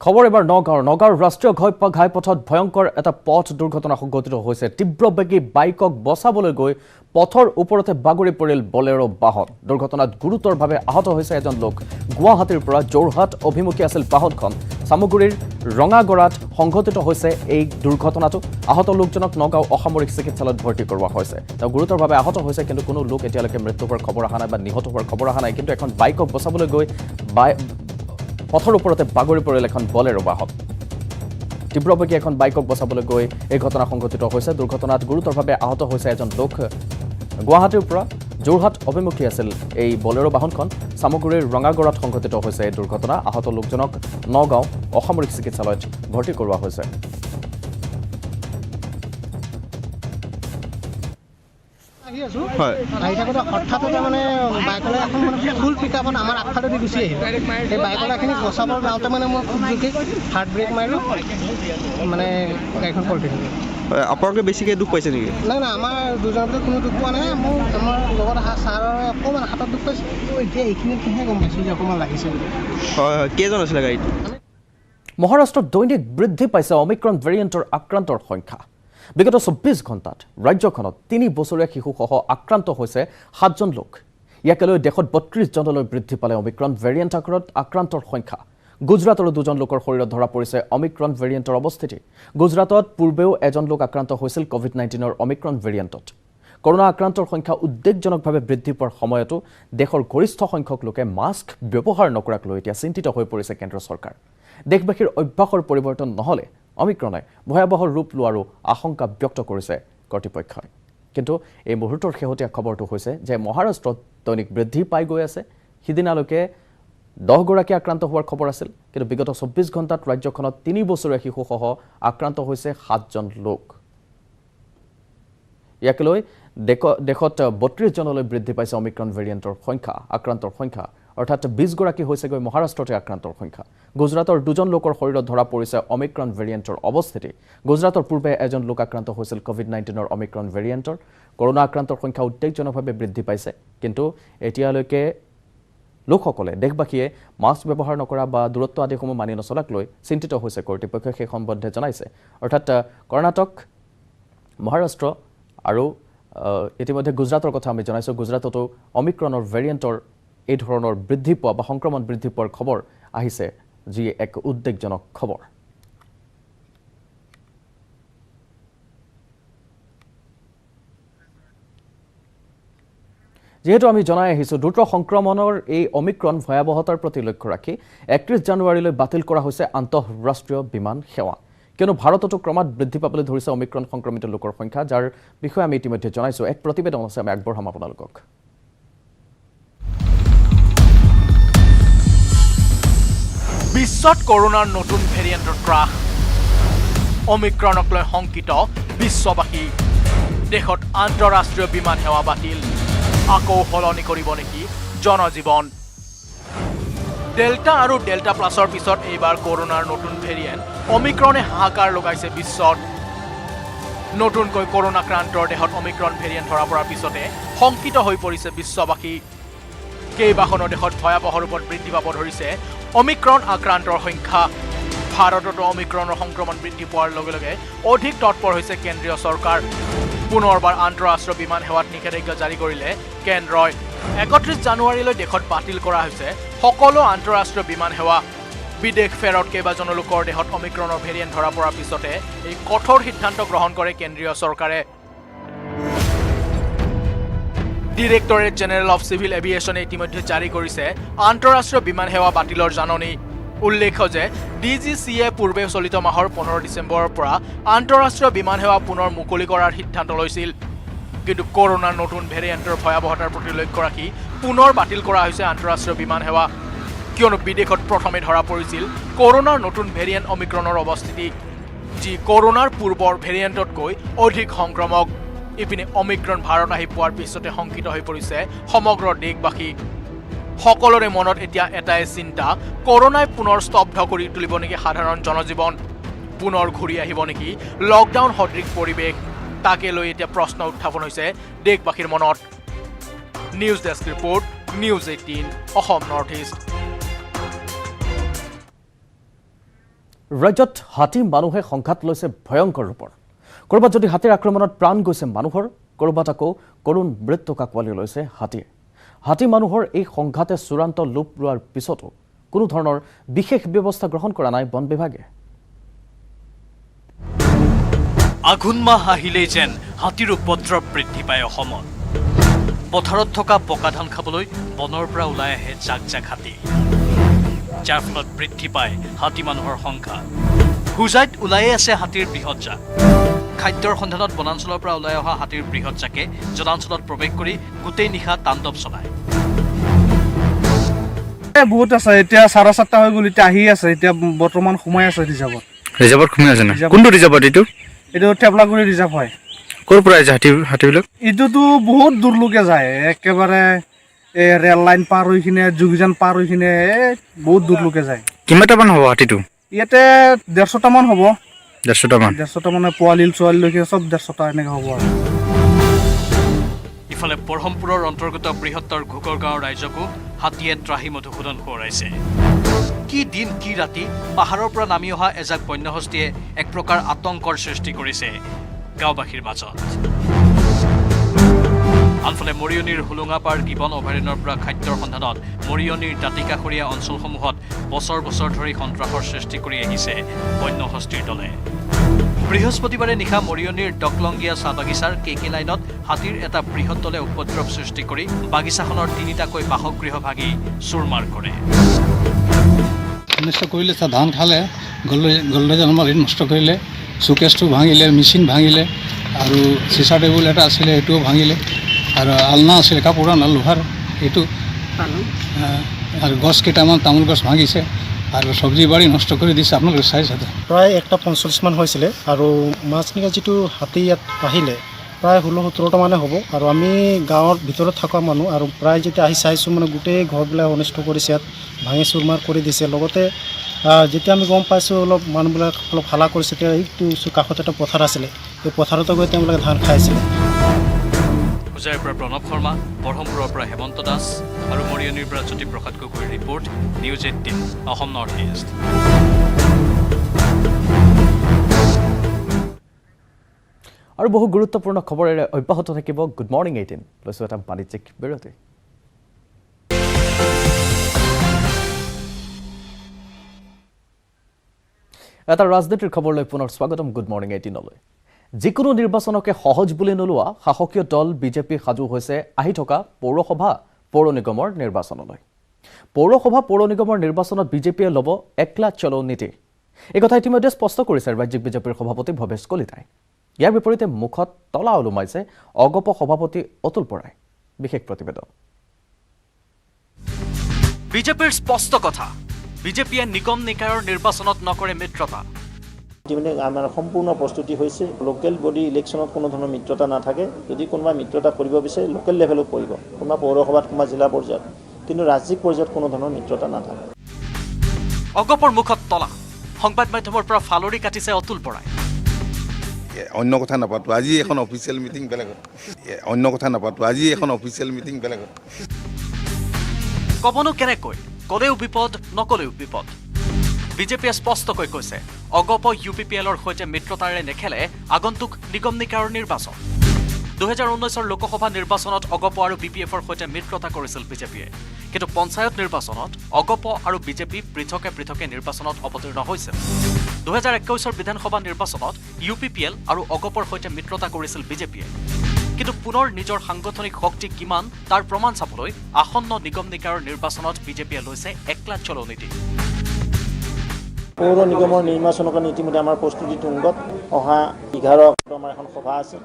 A: খবৰ এবাৰ নগাঁৱৰ ৰাষ্ট্ৰীয় ঘাইপথত ভয়ংকৰ এটা পথ দুৰ্ঘটনা সংঘটিত হৈছে তীব্ৰবেগী বাইকক বচাবলৈ গৈ পথৰ ওপৰতে বাগৰি পৰিল বলেৰো বাহন দুৰ্ঘটনাত গুৰুতৰভাৱে আহত হৈছে এজন লোক গুৱাহাটীৰ পৰা যোৰহাট অভিমুখী আছিল বাহনখন সামগুৰিৰ ৰঙাগড়াত সংঘটিত হৈছে এই দুৰ্ঘটনাটো আহত লোকজনক নগাঁও অসামৰিক চিকিৎসালয়ত ভৰ্তি কৰোৱা হৈছে তেওঁ গুৰুতৰভাৱে আহত হৈছে কিন্তু কোনো লোক এতিয়ালৈকে মৃত্যু হোৱাৰ খবৰ অহা নাই বা নিহত হোৱাৰ খবৰ অহা নাই কিন্তু এখন বাইকক বচাবলৈ গৈ পথৰ ওপৰতে বাগৰি পৰিল এখন বলেৰো বাহন তীব্ৰবেগী এখন বাইকক বচাবলৈ গৈ এই ঘটনা সংঘটিত হৈছে দুৰ্ঘটনাত গুৰুতৰভাৱে আহত হৈছে এজন লোক গুৱাহাটীৰ পৰা যোৰহাট অভিমুখী আছিল এই বলেৰো বাহনখন সামগুৰিৰ ৰঙাগড়াত সংঘটিত হৈছে এই দুৰ্ঘটনা আহত লোকজনক নগাঁও অসামৰিক চিকিৎসালয়ত ভৰ্তি কৰোৱা হৈছে
F: আহি থাকোঁতে হঠাৎতে মানে বাইকলৈ এখন মানে ফুল পিকআপত আমাৰ আগফালেদি গুচি আহিল সেই বাইকলৈখিনি বচাব যাওঁতে মানে মই খুব জোৰকৈ হাৰ্ড ব্ৰেক মাৰিলোঁ মানে গাড়ীখন পলটি থাকিল
E: আপোনালোকে বেছিকৈ দুখ পাইছে নেকি
F: নাই আমাৰ দুজনৰ ভিতৰত কোনো দুখ পোৱা নাই মোৰ আমাৰ লগত অহা ছাৰৰ অকণমান হাতত দুখ পাইছোঁ এতিয়া এইখিনিতহে গম পাইছোঁ যে অকণমান লাগিছে বুলি
E: হয় কেইজন আছিলে গাড়ীত
A: মহাৰাষ্ট্ৰত দৈনিক বৃদ্ধি পাইছে অমিক্ৰণ ভেৰিয়েণ্টৰ আক্ৰান্তৰ সংখ্যা বিগত 24 ঘণ্টাত ৰাজ্যখনত 3 বছৰীয়া শিশুসহ আক্ৰান্ত হৈছে 7জন লোক ইয়াকে লৈ দেশত 32 জনলৈ বৃদ্ধি পালে অমিক্ৰণ ভেৰিয়েণ্ট আক্ৰান্তৰ সংখ্যা গুজৰাটৰ 2জন লোকৰ শৰীৰত ধৰা পৰিছে অমিক্ৰণ ভেৰিয়েণ্টৰ অৱস্থিতি গুজৰাটত পূৰ্বেও এজন লোক আক্ৰান্ত হৈছিল কোভিড-19ৰ অমিক্ৰণ ভেৰিয়েণ্টত কৰোনা আক্ৰান্তৰ সংখ্যা উদ্বেগজনকভাৱে বৃদ্ধি পোৱাৰ সময়তো দেশৰ গৰিষ্ঠ সংখ্যক লোকে মাস্ক ব্যৱহাৰ নকৰাক লৈ এতিয়া চিন্তিত হৈ পৰিছে কেন্দ্ৰ চৰকাৰ দেশবাসীৰ অভ্যাসৰ পৰিৱৰ্তন নহলে অমিক্ৰণে ভয়াবহ ৰূপ লোৱাৰো আশংকা ব্যক্ত কৰিছে কৰ্তৃপক্ষই কিন্তু এই মুহূৰ্তৰ শেহতীয়া খবৰটো হৈছে যে মহাৰাষ্ট্ৰত দৈনিক বৃদ্ধি পাই গৈ আছে সিদিনালৈকে 10 গৰাকী আক্ৰান্ত হোৱাৰ খবৰ আছিল কিন্তু বিগত 24 ঘণ্টাত ৰাজ্যখনত 3 বছৰীয়া শিশুসহ আক্ৰান্ত হৈছে 7জন লোক ইয়াকে লৈ দেশত 32 জনলৈ বৃদ্ধি পাইছে অমিক্ৰণ ভেৰিয়েণ্টৰ সংখ্যা আক্ৰান্তৰ সংখ্যা অৰ্থাৎ 20 গৰাকী হৈছেগৈ মহাৰাষ্ট্ৰতে আক্ৰান্তৰ সংখ্যা গুজৰাটৰ 2জন লোকৰ শৰীৰত ধৰা পৰিছে অমিক্ৰণ ভেৰিয়েণ্টৰ অৱস্থিতি গুজৰাটৰ পূৰ্বে এজন লোক আক্ৰান্ত হৈছিল কোভিড-19ৰ অমিক্ৰণ ভেৰিয়েণ্টৰ কৰোনা আক্ৰান্তৰ সংখ্যা উদ্বেগজনকভাৱে বৃদ্ধি পাইছে কিন্তু এতিয়ালৈকে লোকসকলে দেশবাসীয়ে মাস্ক ব্যৱহাৰ নকৰা বা দূৰত্ব আদিসমূহ মানি নচলাক লৈ চিন্তিত হৈছে কৰ্তৃপক্ষই সেই সম্বন্ধে জনাইছে অৰ্থাৎ কৰ্ণাটক মহাৰাষ্ট্ৰ আৰু ইতিমধ্যে গুজৰাটৰ কথা আমি জনাইছোঁ গুজৰাটতো অমিক্ৰণৰ ভেৰিয়েণ্টৰ এই ধৰণৰ বৃদ্ধি পোৱা বা সংক্ৰমণ বৃদ্ধি পোৱাৰ খবৰ আহিছে যি এক উদ্বেগজনক খবৰ যেহেতু আমি জনাই আহিছোঁ দ্ৰুত সংক্ৰমণৰ এই অমিক্ৰণ ভয়াবহতাৰ প্ৰতি লক্ষ্য ৰাখি 31 জানুৱাৰীলৈ বাতিল কৰা হৈছে আন্তঃৰাষ্ট্ৰীয় বিমান সেৱা কিয়নো ভাৰততো ক্ৰমাৎ বৃদ্ধি পাবলৈ ধৰিছে অমিক্ৰণ সংক্ৰমিত লোকৰ সংখ্যা যাৰ বিষয়ে আমি ইতিমধ্যে জনাইছোঁ এক প্ৰতিবেদন আছে আমি আগবঢ়াম আপোনালোকক
G: বিশ্বত কৰোনাৰ নতুন ভেৰিয়েণ্টৰ ত্ৰাস অমিক্ৰণক লৈ শংকিত বিশ্ববাসী দেশত আন্তঃৰাষ্ট্ৰীয় বিমান সেৱা বাতিল আকৌ সলনি কৰিব নেকি জনজীৱন ডেল্টা আৰু ডেল্টা প্লাছৰ পিছত এইবাৰ কৰোনাৰ নতুন ভেৰিয়েণ্ট অমিক্ৰণে হাহাকাৰ লগাইছে বিশ্বত নতুনকৈ কৰোনাক্ৰান্তৰ দেশত অমিক্ৰণ ভেৰিয়েণ্ট ধৰা পৰাৰ পিছতে শংকিত হৈ পৰিছে বিশ্ববাসী কেইবাখনো দেশত ভয়াবহ ৰূপত বৃদ্ধি পাব ধৰিছে অমিক্ৰণ আক্ৰান্তৰ সংখ্যা ভাৰততো অমিক্ৰণৰ সংক্ৰমণ বৃদ্ধি পোৱাৰ লগে লগে অধিক তৎপৰ হৈছে কেন্দ্ৰীয় চৰকাৰ পুনৰবাৰ আন্তঃৰাষ্ট্ৰীয় বিমান সেৱাত নিষেধাজ্ঞা জাৰি কৰিলে কেন্দ্ৰই 31 জানুৱাৰীলৈ দেশত বাতিল কৰা হৈছে সকলো আন্তঃৰাষ্ট্ৰীয় বিমান সেৱা বিদেশ ফেৰত কেইবাজনো লোকৰ দেশত অমিক্ৰণৰ ভেৰিয়েণ্ট ধৰা পৰাৰ পিছতে এই কঠোৰ সিদ্ধান্ত গ্ৰহণ কৰে কেন্দ্ৰীয় চৰকাৰে ডিৰেক্টৰেট জেনেৰেল অফ চিভিল এভিয়েশ্যনে ইতিমধ্যে জাৰি কৰিছে আন্তঃৰাষ্ট্ৰীয় বিমান সেৱা বাতিলৰ জাননী উল্লেখ্য যে ডিজিচিএ পূৰ্বে চলিত মাহৰ 15 ডিচেম্বৰৰ পৰা আন্তঃৰাষ্ট্ৰীয় বিমান সেৱা পুনৰ মুকলি কৰাৰ সিদ্ধান্ত লৈছিল কিন্তু কৰোনাৰ নতুন ভেৰিয়েণ্টৰ ভয়াবহতাৰ প্ৰতি লক্ষ্য ৰাখি পুনৰ বাতিল কৰা হৈছে আন্তঃৰাষ্ট্ৰীয় বিমান সেৱা কিয়নো বিদেশত প্ৰথমে ধৰা পৰিছিল কৰোনাৰ নতুন ভেৰিয়েণ্ট অমিক্ৰণৰ অৱস্থিতি যি কৰোনাৰ পূৰ্বৰ ভেৰিয়েণ্টতকৈ অধিক সংক্ৰমক ইপিনে অমিক্ৰণ ভাৰত আহি পোৱাৰ পিছতে শংকিত হৈ পৰিছে সমগ্ৰ দেশবাসী সকলোৰে মনত এতিয়া এটাই চিন্তা কৰোনাই পুনৰ স্তব্ধ কৰি তুলিব নেকি সাধাৰণ জনজীৱন পুনৰ ঘূৰি আহিব নেকি লকডাউন সদৃশ পৰিৱেশ তাকে লৈ এতিয়া প্ৰশ্ন উত্থাপন হৈছে দেশবাসীৰ মনত news desk report news 18 Assam north east
A: ৰাজ্যত হাতী মানুহে সংঘাত লৈছে ভয়ংকৰ ৰূপৰ কৰবাত যদি হাতীৰ আক্ৰমণত প্ৰাণ গৈছে মানুহৰ কৰবাত আকৌ কৰুণ মৃত্যুক আঁকোৱালি লৈছে হাতীয়ে হাতী মানুহৰ এই সংঘাতে চূড়ান্ত লোপ লোৱাৰ পিছতো কোনো ধৰণৰ বিশেষ ব্যৱস্থা গ্ৰহণ কৰা নাই বন বিভাগে
H: আঘোণ মাহ আহিলেই যেন হাতীৰ উপদ্ৰৱ বৃদ্ধি পায় অসমত পথাৰত থকা পকা ধান খাবলৈ বনৰ পৰা ওলাই আহে জাক জাক হাতী যাৰ ফলত বৃদ্ধি পায় হাতী মানুহৰ সংখ্যা হুজাইত ওলাই আছে হাতীৰ বৃহৎ জাক খাদ্যৰ সন্ধানত বনাঞ্চলৰ পৰা ওলাই অহা হাতীৰ বৃহৎ জাকে জনাঞ্চলত প্ৰৱেশ কৰি গোটেই নিশা তাণ্ডৱ চলায়
C: বহুত আছে এতিয়া 7:30 হৈ গ'ল এতিয়া আহি আছে এতিয়া বৰ্তমান সোমাই আছে ৰিজাৰ্ভত
I: সোমাই আছে না কোনটো ৰিজাৰ্ভত
C: এইটো টেবলাগুৰি ৰিজাৰ্ভ হয়
I: ক'ৰ পৰা আহিছে হাতীবিলাক
C: এইটোতো বহুত দূৰলৈকে যায় একেবাৰে ৰেল লাইন পাৰ হৈ কিনে যোগীজান পাৰ হৈ কিনে বহুত দূৰলৈকে যায়
I: কিমানটামান হ'ব হাতীটো
C: ইয়াতে 150টা মান হ'ব
I: 150টা
C: মানে পোৱালি লৈকে চব 150টা এনেকৈ হ'ব আৰু
H: ইফালে বৰহমপুৰৰ অন্তৰ্গত বৃহত্তৰ ঘোকৰ গাঁৱৰ ৰাইজকো হাতীয়ে ত্ৰাহি মধুসূদন সোঁৱৰাইছে কি দিন কি ৰাতি পাহাৰৰ পৰা নামি অহা এজাক বন্যহস্তীয়ে এক প্ৰকাৰ আতংকৰ সৃষ্টি কৰিছে গাঁওবাসীৰ মাজত আনফালে মৰিয়নিৰ হুলুঙাপাৰ গিবন অভয়াৰণ্যৰ পৰা খাদ্যৰ সন্ধানত মৰিয়নিৰ দাঁতিকাষৰীয়া অঞ্চলসমূহত বছৰ বছৰ ধৰি সন্ত্ৰাসৰ সৃষ্টি কৰি আহিছে বন্যহস্তীৰ দলে বৃহস্পতিবাৰে নিশা মৰিয়নিৰ ডকলংগীয়া চাহ বাগিচাৰ কেকে লাইনত হাতীৰ এটা বৃহৎ দলে উপদ্ৰৱ সৃষ্টি কৰি বাগিচাখনৰ 3টাকৈ বাসগৃহ ভাঙি চুৰমাৰ কৰে
J: নষ্ট কৰিলে ধান খালে গল্ডেজ আলমাৰি নষ্ট কৰিলে চুকেছটো ভাঙিলে মেচিন ভাঙিলে আৰু চিচা টেবুল এটা আছিলে সেইটোও ভাঙিলে আৰু আলনা আছিলে কাপোৰ আলনা লোহাৰ সেইটো আৰু গছ কেইটামান তামোল গছ ভাঙিছে আৰু চব্জি বাৰী নষ্ট কৰি দিছে আপোনালোকে চাইছে
F: প্ৰায় 1:45 মান হৈছিলে আৰু মাছনিকা যিটো হাতী ইয়াত আহিলে প্ৰায় 16-17টা মানে হ'ব আৰু আমি গাঁৱৰ ভিতৰত থকা মানুহ আৰু প্ৰায় যেতিয়া আহি চাইছোঁ মানে গোটেই ঘৰবিলাক অনিষ্ট কৰিছে ইয়াত ভাঙি চুৰমাৰ কৰি দিছে লগতে যেতিয়া আমি গম পাইছোঁ অলপ মানুহবিলাক অলপ হালা কৰিছে তেতিয়া এইটো কাষত এটা পথাৰ আছিলে এই পথাৰতো গৈ তেওঁলোকে ধান খাইছিলে
H: হুজাইৰ পৰা প্ৰণৱ শৰ্মা বৰহমপুৰৰ পৰা হেমন্ত দাস আৰু মৰিয়নিৰ পৰা জ্যোতিপ্ৰসাদ গগৈৰ report news 18 Assam north east
A: আৰু বহু গুৰুত্বপূৰ্ণ খবৰেৰে অব্যাহত থাকিব গুড মৰ্নিং 18 লৈছো এটা বাণিজ্যিক বিৰতি এটা ৰাজনীতিৰ খবৰলৈ পুনৰ স্বাগতম গুড মৰ্নিং 18লৈ যিকোনো নিৰ্বাচনকে সহজ বুলি নোলোৱা শাসকীয় দল বিজেপি সাজু হৈছে আহি থকা পৌৰসভা পৌৰ নিগমৰ নিৰ্বাচনলৈ পৌৰসভা পৌৰ নিগমৰ নিৰ্বাচনত বিজেপিয়ে ল'ব একলা চলো নীতি এই কথা ইতিমধ্যে স্পষ্ট কৰিছে ৰাজ্যিক বিজেপিৰ সভাপতি ভৱেশ কলিতাই ইয়াৰ বিপৰীতে মুখত তলা ওলমাইছে অগপ সভাপতি অতুল বৰাই বিশেষ প্ৰতিবেদন
H: বিজেপিৰ স্পষ্ট কথা বিজেপিয়ে নিগম নিকায়ৰ নিৰ্বাচনত নকৰে মিত্ৰতা
K: ইতিমধ্যে আমাৰ সম্পূৰ্ণ প্ৰস্তুতি হৈছে লোকেল বডি ইলেকশ্যনত কোনো ধৰণৰ মিত্ৰতা নাথাকে যদি কোনোবা মিত্ৰতা কৰিব বিচাৰে লোকেল লেভেলত কৰিব কোনোবা পৌৰসভাত কোনোবা জিলা পৰ্যায়ত কিন্তু ৰাজ্যিক পৰ্যায়ত কোনো ধৰণৰ মিত্ৰতা নাথাকে
H: অগপৰ মুখত তলা সংবাদ মাধ্যমৰ পৰা ফালৰি কাটিছে অতুল বৰাই
E: অন্য কথা নাপাতো আজি এখন অফিচিয়েল মিটিং বেলেগত অন্য কথা নাপাতো আজি এখন অফিচিয়েল মিটিং বেলেগত
H: কবনো কেনেকৈ কলেও বিপদ নকলেও বিপদ বিজেপিয়ে স্পষ্টকৈ কৈছে অগপ ইউপিপিএলৰ সৈতে মিত্ৰতাৰে নেখেলে আগন্তুক নিগম নিকায়ৰ নিৰ্বাচন 2019 লোকসভা নিৰ্বাচনত অগপ আৰু বিপিএফৰ সৈতে মিত্ৰতা কৰিছিল বিজেপিয়ে কিন্তু পঞ্চায়ত নিৰ্বাচনত অগপ আৰু বিজেপি পৃথকে পৃথকে নিৰ্বাচনত অৱতীৰ্ণ হৈছিল 2021 বিধানসভা নিৰ্বাচনত ইউপিপিএল আৰু অগপৰ সৈতে মিত্ৰতা কৰিছিল বিজেপিয়ে কিন্তু পুনৰ নিজৰ সাংগঠনিক শক্তি কিমান তাৰ প্ৰমাণ চাবলৈ আসন্ন নিগম নিকায়ৰ নিৰ্বাচনত বিজেপিয়ে লৈছে একলা চলো নীতি
K: পৌৰ নিগমৰ নিৰ্বাচনৰ কাৰণে ইতিমধ্যে আমাৰ প্ৰস্তুতি তুংগত অহা 11 আমাৰ এখন সভা আছে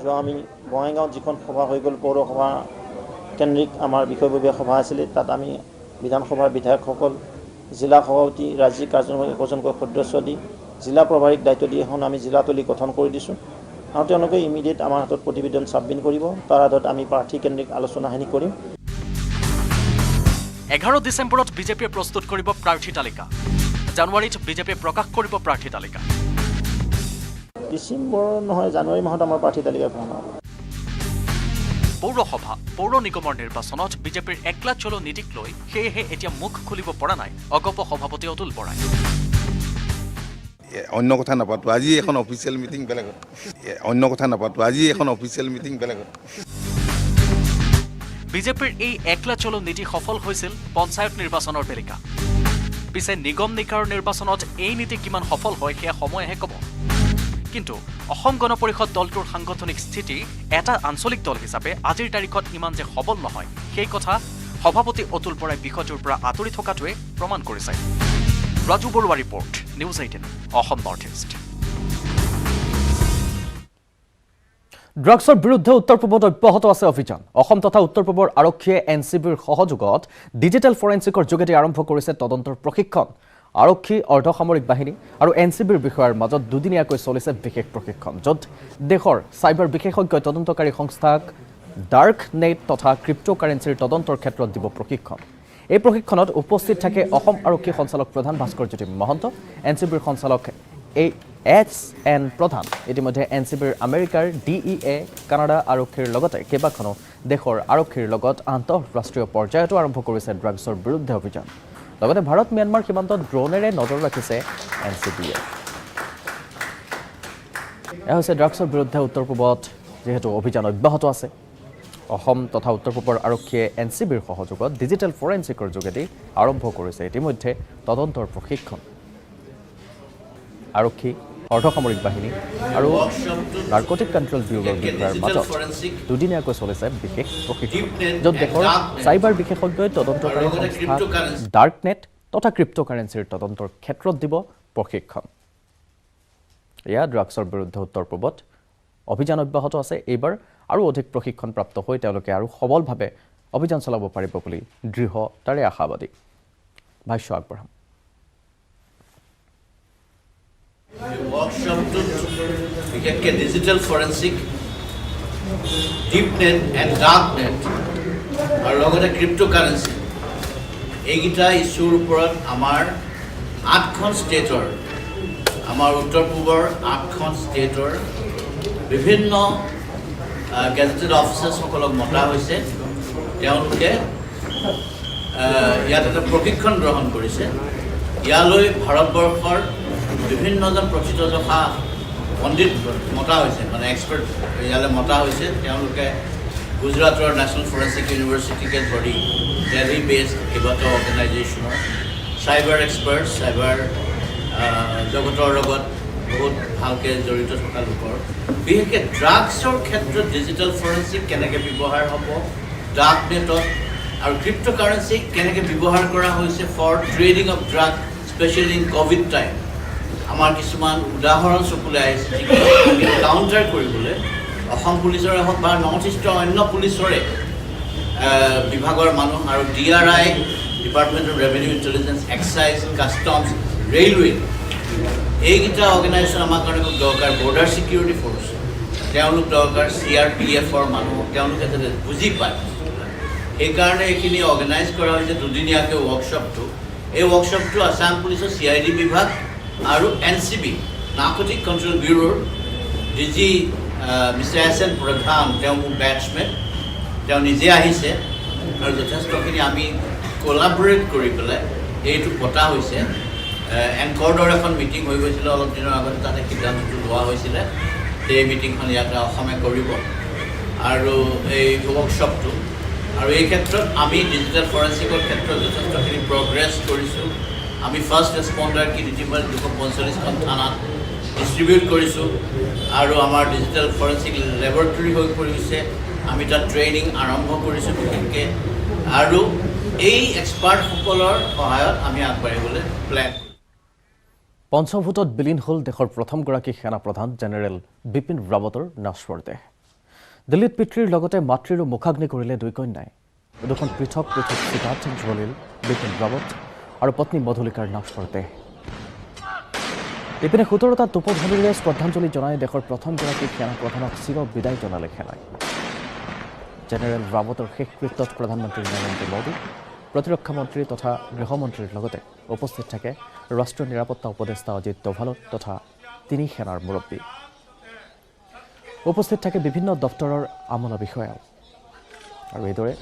K: যোৱা আমি বঙাইগাঁৱত যিখন সভা হৈ গ'ল পৌৰসভা কেন্দ্ৰিক আমাৰ বিষয়ববীয়া সভা আছিলে তাত আমি বিধানসভাৰ বিধায়কসকল জিলা সভাপতি ৰাজ্যিক কাৰ্যনিৰ্বাহী একোজনকৈ সদস্য দি জিলা প্ৰভাৰীক দায়িত্ব দি এখন আমি জিলাতলি গঠন কৰি দিছোঁ আৰু তেওঁলোকে ইমিডিয়েট আমাৰ হাতত প্ৰতিবেদন ছাবমিট কৰিব তাৰ হাতত আমি প্ৰাৰ্থীকেন্দ্ৰিক আলোচনাখিনি কৰিম
H: 11 ডিচেম্বৰত বিজেপিয়ে প্ৰস্তুত কৰিব প্ৰাৰ্থী তালিকা জানুৱাৰীত বিজেপিয়ে প্ৰকাশ কৰিব প্ৰাৰ্থী তালিকা
K: ডিচেম্বৰ নহয় জানুৱাৰী মাহত আমাৰ প্ৰাৰ্থী তালিকা প্ৰকাশ হ'ব
H: পৌৰসভা পৌৰ নিগমৰ নিৰ্বাচনত বিজেপিৰ একলা চলো নীতিক লৈ সেয়েহে এতিয়া মুখ খুলিব পৰা নাই অগপ সভাপতি অতুল বৰাই
L: অন্য কথা নাপাতো আজি এখন অফিচিয়েল মিটিং বেলেগত অন্য কথা নাপাতো আজি এখন অফিচিয়েল মিটিং বেলেগত
H: বিজেপিৰ এই একলা চলো নীতি সফল হৈছিল পঞ্চায়ত নিৰ্বাচনৰ বেলিকা পিছে নিগম নিকায়ৰ নিৰ্বাচনত এই নীতি কিমান সফল হয় সেয়া সময়েহে ক'ব কিন্তু অসম গণ পৰিষদ দলটোৰ সাংগঠনিক স্থিতি এটা আঞ্চলিক দল হিচাপে আজিৰ তাৰিখত ইমান যে সবল নহয় সেই কথা সভাপতি অতুল বৰাই বিষয়টোৰ পৰা আঁতৰি থকাটোৱে প্ৰমাণ কৰিছে Raju Baruah report news 18 Assam north east
A: ড্ৰাগছৰ বিৰুদ্ধে উত্তৰ পূবত অব্যাহত আছে অভিযান অসম তথা উত্তৰ পূবৰ আৰক্ষীয়ে এনচিবিৰ সহযোগত ডিজিটেল ফৰেন্সিকৰ যোগেদি আৰম্ভ কৰিছে তদন্তৰ প্ৰশিক্ষণ আৰক্ষী অৰ্ধসামৰিক বাহিনী আৰু এনচিবিৰ বিষয়ৰ মাজত দুদিনীয়াকৈ চলিছে বিশেষ প্ৰশিক্ষণ য'ত দেশৰ চাইবাৰ বিশেষজ্ঞ তদন্তকাৰী সংস্থাক ডাৰ্ক নেট তথা ক্ৰিপ্টোকাৰেন্সিৰ তদন্তৰ ক্ষেত্ৰত দিব প্ৰশিক্ষণ এই প্ৰশিক্ষণত উপস্থিত থাকে অসম আৰক্ষী সঞ্চালক প্ৰধান ভাস্কৰজ্যোতি মহন্ত এনচিবিৰ সঞ্চালক এছ.এন. প্ৰধান ইতিমধ্যে এনচিবিৰ আমেৰিকাৰ DEA কানাডা আৰক্ষীৰ লগতে কেইবাখনো দেশৰ আৰক্ষীৰ লগত আন্তঃৰাষ্ট্ৰীয় পৰ্যায়তো আৰম্ভ কৰিছে ড্ৰাগছৰ বিৰুদ্ধে অভিযান লগতে ভাৰত ম্যানমাৰ সীমান্তত ড্ৰোনেৰে নজৰ ৰাখিছে এনচিবিয়ে এয়া হৈছে ড্ৰাগছৰ বিৰুদ্ধে উত্তৰ পূবত যিহেতু অভিযান অব্যাহত আছে অসম তথা উত্তৰ পূবৰ আৰক্ষীয়ে এনচিবিৰ সহযোগত ডিজিটেল ফৰেন্সিকৰ যোগেদি আৰম্ভ কৰিছে ইতিমধ্যে তদন্তৰ প্ৰশিক্ষণ আৰক্ষী অৰ্ধসামৰিক বাহিনী আৰু নাৰ্কটিক কণ্ট্ৰল ব্যুৰোৰ বিষয়াৰ মাজত দুদিনীয়াকৈ চলিছে বিশেষ প্ৰশিক্ষণ য'ত দেশৰ চাইবাৰ বিশেষজ্ঞই তদন্তকাৰী সংস্থা ডাৰ্ক নেট তথা ক্ৰিপ্টোকাৰেন্সিৰ তদন্তৰ ক্ষেত্ৰত দিব প্ৰশিক্ষণ এয়া ড্ৰাগছৰ বিৰুদ্ধে উত্তৰ পূবত অভিযান অব্যাহত আছে এইবাৰ আৰু অধিক প্ৰশিক্ষণপ্ৰাপ্ত হৈ তেওঁলোকে আৰু সবলভাৱে অভিযান চলাব পাৰিব বুলি দৃঢ়তাৰে আশাবাদী ভাষ্য আগবঢ়াম
M: ৱৰ্কশ্বপটোত বিশেষকৈ digital forensic deep net and dark net আৰু লগতে ক্ৰিপ্টোকাৰেন্সি এইকেইটা ইছ্যুৰ ওপৰত আমাৰ 8খন ষ্টেটৰ আমাৰ উত্তৰ পূবৰ 8খন ষ্টেটৰ বিভিন্ন গেজেটেড অফিচাৰ্ছসকলক মতা হৈছে তেওঁলোকে ইয়াত এটা প্ৰশিক্ষণ গ্ৰহণ কৰিছে ইয়ালৈ ভাৰতবৰ্ষৰ বিভিন্নজন প্ৰথিতযশা পণ্ডিত মতা হৈছে মানে এক্সপাৰ্ট ইয়ালৈ মতা হৈছে তেওঁলোকে গুজৰাটৰ নেশ্যনেল ফৰেন্সিক ইউনিভাৰ্চিটিকে ধৰি দিল্লী বেছড কেইবাটাও অৰ্গেনাইজেশ্যনৰ চাইবাৰ এক্সপাৰ্ট চাইবাৰ জগতৰ লগত বহুত ভালকৈ জড়িত থকা লোকৰ বিশেষকৈ ড্ৰাগছৰ ক্ষেত্ৰত ডিজিটেল ফৰেন্সিক কেনেকৈ ব্যৱহাৰ হ'ব ডাৰ্ক নেটত আৰু ক্ৰিপ্টোকাৰেন্সি কেনেকৈ ব্যৱহাৰ কৰা হৈছে for trading of drug specially in covid time আমাৰ কিছুমান উদাহৰণ চকুলৈ আহিছে যিটো কাউণ্টাৰ কৰিবলৈ অসম পুলিচৰে হওক বা নৰ্থ ইষ্টৰ অন্য পুলিচৰে বিভাগৰ মানুহ আৰু DRI department of revenue intelligence excise customs railway এইকেইটা অৰ্গেনাইজেশ্যন আমাৰ কাৰণে খুব দৰকাৰ বৰ্ডাৰ ছিকিউৰিটি ফ'ৰ্চ তেওঁলোক দৰকাৰ CRPFৰ মানুহ তেওঁলোকে যাতে বুজি পায় সেইকাৰণে এইখিনি অৰ্গেনাইজ কৰা হৈছে দুদিনীয়াকৈ ৱৰ্কশ্বপটো এই ৱৰ্কশ্বপটো আছাম পুলিচৰ CID বিভাগ আৰু NCB নাৰ্কটিক কণ্ট্ৰল ব্যুৰোৰ DG মিষ্টাৰ S.N. প্ৰধান তেওঁ মোৰ বেটছমেট তেওঁ নিজে আহিছে আৰু যথেষ্টখিনি আমি কোলাবৰেট কৰি পেলাই এইটো পতা হৈছে এনকৰ্ডৰ এখন মিটিং হৈ গৈছিলে অলপ দিনৰ আগতে তাতে সিদ্ধান্তটো লোৱা হৈছিলে সেই মিটিংখন ইয়াতে অসমে কৰিব আৰু এই ৱৰ্কশ্বপটো আৰু এই ক্ষেত্ৰত আমি ডিজিটেল ফৰেন্সিকৰ ক্ষেত্ৰত যথেষ্টখিনি প্ৰগ্ৰেছ কৰিছোঁ আমি ফাৰ্ষ্ট ৰেছপণ্ডাৰ কিট ইতিমধ্যে 245খন থানাত ডিষ্ট্ৰিবিউট কৰিছোঁ আৰু আমাৰ ডিজিটেল ফৰেন্সিক লেবৰেটৰী হৈ পৰিছে আমি তাত ট্ৰেইনিং আৰম্ভ কৰিছোঁ বিশেষকৈ আৰু এই এক্সপাৰ্টসকলৰ সহায়ত আমি আগবাঢ়িবলৈ প্লেন
A: পঞ্চভূতত বিলীন হ'ল দেশৰ প্ৰথমগৰাকী সেনাপ্ৰধান জেনেৰেল বিপিন ৰাৱতৰ নশ্বৰ দেহ দিল্লীত পিতৃৰ লগতে মাতৃৰো মুখাগ্নি কৰিলে দুই কন্যাই দুখন পৃথক পৃথক চিতাত জ্বলিল বিপিন ৰাৱত আৰু পত্নী মধুলিকাৰ নশ্বৰ দেহ ইপিনে 17টা তোপধ্বনিৰে শ্ৰদ্ধাঞ্জলি জনাই দেশৰ প্ৰথমগৰাকী সেনা প্ৰধানক চিৰ বিদায় জনালে সেনাই জেনেৰেল ৰাৱতৰ শেষকৃত্যত প্ৰধানমন্ত্ৰী নৰেন্দ্ৰ মোদী প্ৰতিৰক্ষা মন্ত্ৰী তথা গৃহমন্ত্ৰীৰ লগতে উপস্থিত থাকে ৰাষ্ট্ৰীয় নিৰাপত্তা উপদেষ্টা অজিত ডোভাল তথা তিনি সেনাৰ মুৰব্বী উপস্থিত থাকে বিভিন্ন দপ্তৰৰ আমোলা বিষয়াও আৰু এইদৰে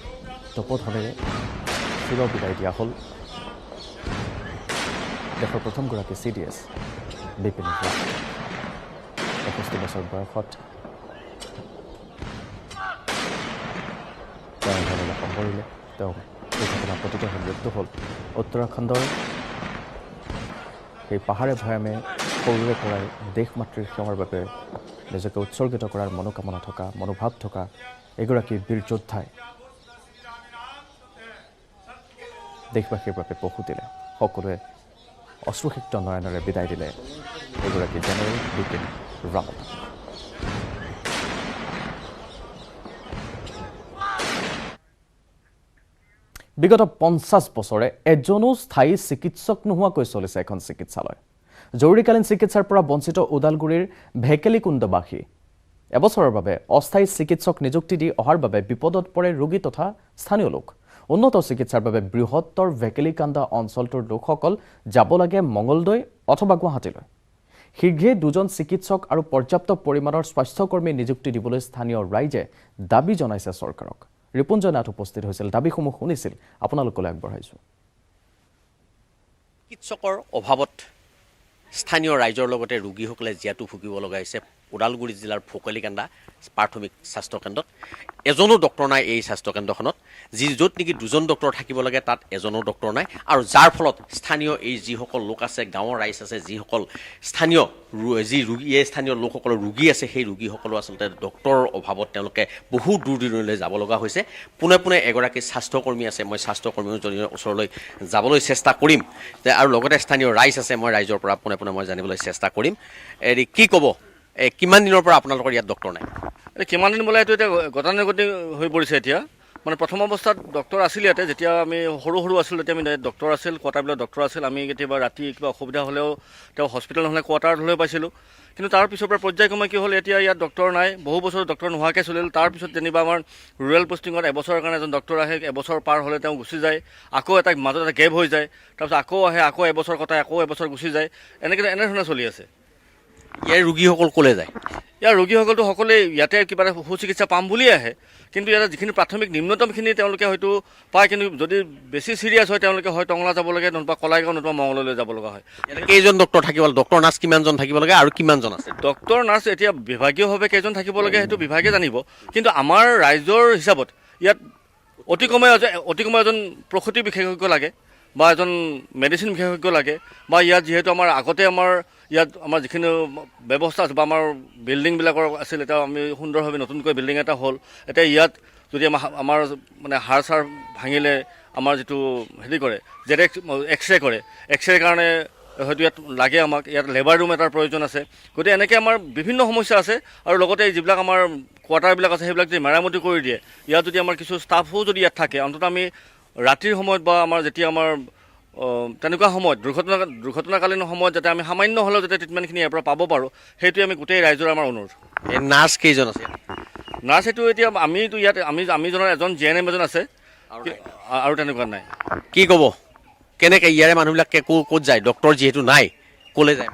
A: তোপধ্বনিৰে চিৰ বিদায় দিয়া হ'ল দেশৰ প্ৰথমগৰাকী CDS বিপিন ৰাৱত 61 বছৰ বয়সত তেওঁ সম্বৰিলে তেওঁ এই ঘটনাত পতিত হৈ মৃত্যু হ'ল উত্তৰাখণ্ডৰ সেই পাহাৰে ভৈয়ামে সৰুৰে পৰাই দেশ মাতৃৰ সেৱাৰ বাবে নিজকে উৎসৰ্গিত কৰাৰ মনোকামনা থকা মনোভাৱ থকা এগৰাকী বীৰ যোদ্ধাই দেশবাসীৰ বাবে পশু দিলে সকলোৱে অশ্ৰুসিক্ত নয়নেৰে বিদায় দিলে এগৰাকী জেনেৰেল বিপিন ৰাৱত বিগত 50 বছৰে এজনো স্থায়ী চিকিৎসক নোহোৱাকৈ চলিছে এখন চিকিৎসালয় জৰুৰীকালীন চিকিৎসাৰ পৰা বঞ্চিত ওদালগুৰিৰ ভেকেলিকুণ্ডবাসী এবছৰৰ বাবে অস্থায়ী চিকিৎসক নিযুক্তি দি অহাৰ বাবে বিপদত পৰে ৰোগী তথা স্থানীয় লোক উন্নত চিকিৎসাৰ বাবে বৃহত্তৰ ভেকেলিকাণ্ডা অঞ্চলটোৰ লোকসকল যাব লাগে মঙ্গলদৈ অথবা গুৱাহাটীলৈ শীঘ্ৰে দুজন চিকিৎসক আৰু পৰ্যাপ্ত পৰিমাণৰ স্বাস্থ্যকৰ্মী নিযুক্তি দিবলৈ স্থানীয় ৰাইজে দাবী জনাইছে চৰকাৰক ৰিপুঞ্জয় নাথ উপস্থিত হৈছিল দাবীসমূহ শুনিছিল আপোনালোকলৈ আগবঢ়াইছোঁ
N: চিকিৎসকৰ অভাৱত স্থানীয় ৰাইজৰ লগতে ৰোগীসকলে জিয়াটো ভুগিব লগা হৈছে ওদালগুৰি জিলাৰ ভেকেলিকাণ্ডা প্ৰাথমিক স্বাস্থ্যকেন্দ্ৰত এজনো ডক্টৰ নাই এই স্বাস্থ্যকেন্দ্ৰখনত য'ত নেকি দুজন ডক্টৰ থাকিব লাগে তাত এজনো ডক্টৰ নাই আৰু যাৰ ফলত স্থানীয় এই যিসকল লোক আছে গাঁৱৰ ৰাইজ আছে যিসকল স্থানীয় স্থানীয় লোকসকলৰ ৰোগী আছে সেই ৰোগীসকলো আচলতে ডক্টৰৰ অভাৱত তেওঁলোকে বহু দূৰ দূৰণিলৈ যাব লগা হৈছে পোনে পোনে এগৰাকী স্বাস্থ্যকৰ্মী আছে মই স্বাস্থ্যকৰ্মীজনীৰ ওচৰলৈ যাবলৈ চেষ্টা কৰিম আৰু লগতে স্থানীয় ৰাইজ আছে মই ৰাইজৰ পৰা পোনে পোনে মই জানিবলৈ চেষ্টা কৰিম কি ক'ব কিমান দিনৰ পৰা আপোনালোকৰ ইয়াত ডক্টৰ নাই
O: কিমান দিন বোলে এইটো এতিয়া গতানুগতিক হৈ পৰিছে এতিয়া মানে প্ৰথম অৱস্থাত ডক্টৰ আছিল ইয়াতে যেতিয়া আমি সৰু আছিলোঁ তেতিয়া আমি ডক্টৰ আছিল কোৱাৰ্টাৰবিলাক ডক্টৰ আছিল আমি কেতিয়াবা ৰাতি কিবা অসুবিধা হ'লেও তেওঁ হস্পিটেল নহ'লে কোৱাৰ্টাৰত হ'লেও পাইছিলোঁ কিন্তু তাৰ পিছৰ পৰা পৰ্যায়ক্ৰমে কি হ'ল এতিয়া ইয়াত ডক্টৰ নাই বহু বছৰ ডক্টৰ নোহোৱাকৈ চলিল তাৰপিছত যেনিবা আমাৰ ৰুৰেল পষ্টিঙত এবছৰৰ কাৰণে এজন ডক্টৰ আহে এবছৰ পাৰ হ'লে তেওঁ গুচি যায় আকৌ এটা মাজত এটা গেপ হৈ যায় তাৰপিছত আকৌ আহে আকৌ এবছৰ কটাই আকৌ এবছৰ গুচি যায় এনেধৰণে চলি আছে
N: ইয়াৰ ৰোগীসকল ক'লে যায়
O: ইয়াৰ ৰোগীসকলতো সকলোৱে ইয়াতে কিবা এটা সুচিকিৎসা পাম বুলিয়ে আহে কিন্তু ইয়াতে যিখিনি প্ৰাথমিক নিম্নতমখিনি তেওঁলোকে হয়তো পায় কিন্তু যদি বেছি চিৰিয়াছ হয় তেওঁলোকে হয় টংলা যাব লাগে নতুবা কলাইগাঁও নতুবা মংগললৈ যাব লগা হয়
N: কেইজন ডক্টৰ থাকিব ডক্টৰ নাৰ্ছ কিমানজন থাকিব লাগে আৰু কিমানজন আছে
O: ডক্টৰ নাৰ্ছ এতিয়া বিভাগীয়ভাৱে কেইজন থাকিব লাগে সেইটো বিভাগে জানিব কিন্তু আমাৰ ৰাইজৰ হিচাপত ইয়াত অতি কমে এজন প্ৰসূতি বিশেষজ্ঞ লাগে বা এজন মেডিচিন বিশেষজ্ঞ লাগে বা ইয়াত যিহেতু আমাৰ আগতে ইয়াত আমাৰ যিখিনি ব্যৱস্থা আছে বা আমাৰ বিল্ডিংবিলাকৰ আছিল এতিয়া আমি সুন্দৰভাৱে নতুনকৈ বিল্ডিং এটা হ'ল এতিয়া ইয়াত যদি আমাৰ মানে হাড় চাৰ ভাঙিলে আমাৰ যিটো হেৰি কৰে এক্সৰে কৰে এক্সৰেৰ কাৰণে হয়তো ইয়াত লাগে আমাক ইয়াত লেবাৰ ৰুম এটাৰ প্ৰয়োজন আছে গতিকে এনেকৈ আমাৰ বিভিন্ন সমস্যা আছে আৰু লগতে যিবিলাক আমাৰ কোৱাৰ্টাৰবিলাক আছে সেইবিলাক যদি মেৰামতি কৰি দিয়ে ইয়াত যদি আমাৰ কিছু ষ্টাফো যদি ইয়াত থাকে অন্ততঃ আমি ৰাতিৰ সময়ত বা আমাৰ যেতিয়া আমাৰ তেনেকুৱা সময়ত দুৰ্ঘটনাকালীন সময়ত যাতে আমি সামান্য হ'লেও যাতে ট্ৰিটমেণ্টখিনি ইয়াৰ পৰা পাব পাৰোঁ সেইটোৱে আমি গোটেই ৰাইজৰ আমাৰ অনুৰোধ
N: এই নাৰ্ছ কেইজন আছে
O: নাৰ্ছ এইটো এতিয়া আমিতো ইয়াত আমি জনাৰ এজন GNM এজন আছে আৰু তেনেকুৱা নাই
N: কি ক'ব কেনেকৈ ইয়াৰে মানুহবিলাকে ক'ত যায় ডক্টৰ যিহেতু নাই ক'লে যায়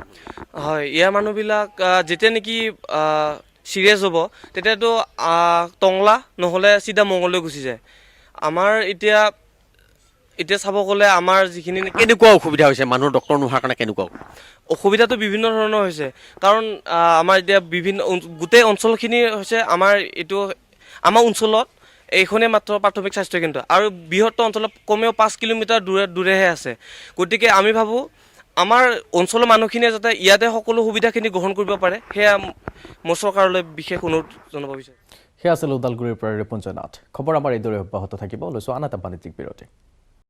P: হয় ইয়াৰ মানুহবিলাক যেতিয়া নেকি চিৰিয়াছ হ'ব তেতিয়াতো টংলা নহ'লে চিধা মংগললৈ গুচি যায় আমাৰ এতিয়া চাব গ'লে আমাৰ যিখিনি
N: কেনেকুৱা অসুবিধা হৈছে মানুহৰ ডক্টৰ নোহোৱাৰ কাৰণে কেনেকুৱা
P: অসুবিধাটো বিভিন্ন ধৰণৰ হৈছে কাৰণ আমাৰ এতিয়া গোটেই অঞ্চলখিনি হৈছে আমাৰ অঞ্চলত এইখনেই মাত্ৰ প্ৰাথমিক স্বাস্থ্যকেন্দ্ৰ আৰু বৃহত্তৰ অঞ্চলত কমেও 5 কিলোমিটাৰ দূৰেহে আছে গতিকে আমি ভাবোঁ আমাৰ অঞ্চলৰ মানুহখিনিয়ে যাতে ইয়াতে সকলো সুবিধাখিনি গ্ৰহণ কৰিব পাৰে সেয়া মই চৰকাৰলৈ বিশেষ অনুৰোধ জনাব বিচাৰোঁ
A: সেয়া আছিল ওদালগুৰিৰ পৰা ৰিপুঞ্জয় নাথ খবৰ আমাৰ এইদৰে অব্যাহত থাকিব লৈছোঁ আন এটা বাণিজ্যিক বিৰতি